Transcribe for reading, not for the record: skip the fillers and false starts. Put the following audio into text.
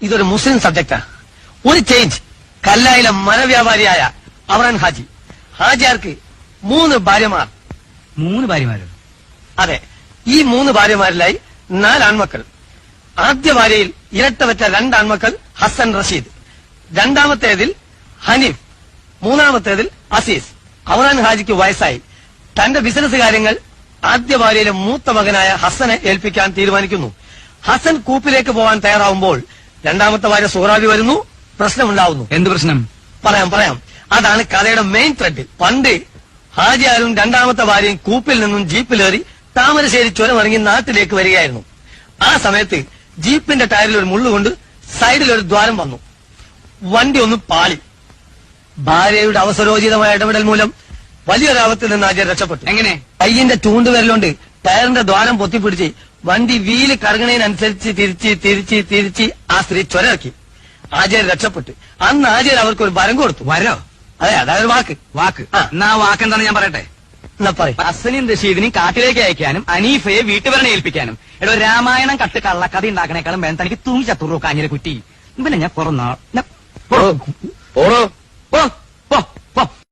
ഇതൊരു മുസ്ലിം സബ്ജക്റ്റാ. ഒരു ചേഞ്ച്. കല്ലായിലെ മരവ്യാപാരിയായ അവറാൻ ഹാജിയാർക്ക് 3 ഭാര്യമാർ. 3 ഭാര്യമാരോ? അതെ. ഈ 3 ഭാര്യമാരിലായി 4 ആൺമക്കൾ. ആദ്യ ഭാര്യയിൽ ഇരട്ടവറ്റ 2 ആൺമക്കൾ ഹസൻ റഷീദ്, രണ്ടാമത്തേതിൽ ഹനീഫ്, മൂന്നാമത്തേതിൽ അസീസ്. അവറാൻ ഹാജിക്ക് വയസ്സായി. തന്റെ ബിസിനസ് കാര്യങ്ങൾ ആദ്യ ഭാര്യയിലെ മൂത്ത മകനായ ഹസനെ ഏൽപ്പിക്കാൻ തീരുമാനിക്കുന്നു. ഹസൻ കൂപ്പിലേക്ക് പോകാൻ തയ്യാറാവുമ്പോൾ രണ്ടാമത്തെ ഭാര്യ സൂറാബി വരുന്നു. പ്രശ്നമുണ്ടാവുന്നു. എന്ത് പ്രശ്നം? പറയാം. അതാണ് കഥയുടെ മെയിൻ ത്രെഡ്. പണ്ട് ഹാജിയാരും രണ്ടാമത്തെ ഭാര്യയും കൂപ്പിൽ നിന്നും ജീപ്പിലേറി താമരശ്ശേരി ചുരമിറങ്ങി നാട്ടിലേക്ക് വരികയായിരുന്നു. ആ സമയത്ത് ജീപ്പിന്റെ ടയറിൽ ഒരു മുള്ളുകൊണ്ട് സൈഡിൽ ഒരു ദ്വാരം വന്നു. വണ്ടി ഒന്ന് പാളി. ഭാര്യയുടെ അവസരോചിതമായ ഇടപെടൽ മൂലം വലിയൊരാപത്തിൽ നിന്ന് ഹാജിയാർ രക്ഷപ്പെട്ടു. എങ്ങനെ? കയ്യിന്റെ ചൂണ്ടുവിരലുകൊണ്ട് ടയറിന്റെ ദ്വാരം പൊത്തിപ്പിടിച്ച് വണ്ടി വീല് കറങ്ങണതിനനുസരിച്ച് തിരിച്ച് ആ സ്ത്രീ ചുരക്കി. ഹാജിയാർ രക്ഷപ്പെട്ടു. അന്ന് ഹാജിയാർ അവർക്ക് ഒരു വരം കൊടുത്തു. വരോ? അതെ, അതായത് വാക്ക്. എന്നാ വാക്കെന്താണെന്ന് ഞാൻ പറയട്ടെ. എന്നാ പറയും. ഹസനും റഷീദിനും കാട്ടിലേക്ക് അയക്കാനും അനീഫയെ വീട്ടുപരണി ഏൽപ്പിക്കാനും. എടോ, രാമായണം കട്ട് കള്ളക്കഥ ഉണ്ടാക്കണേക്കാളും വേണം തനിക്ക് തൂങ്ങി ചത്തുറോ കാഞ്ഞിരെ കുറ്റി. ഇവനെ ഞാൻ പുറന്നാ